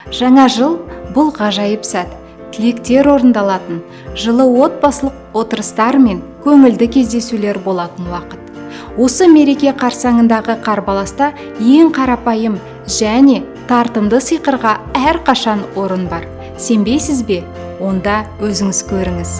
Жаңа жыл бұл ғажайып сәт, тілектер орындалатын, жылы отбасылық отырыстар мен көңілді кездесулер болатын уақыт. Осы мереке қарсаңындағы қарбаласта ең қарапайым және тартымды сиқырға әрқашан орын бар. Сенбейсіз бе? Онда өзіңіз көріңіз.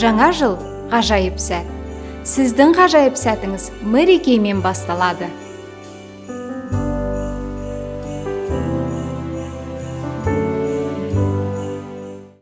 Жаңа жыл ғажайып сәт. Сіздің ғажайып сәтіңіз мерекемен басталады.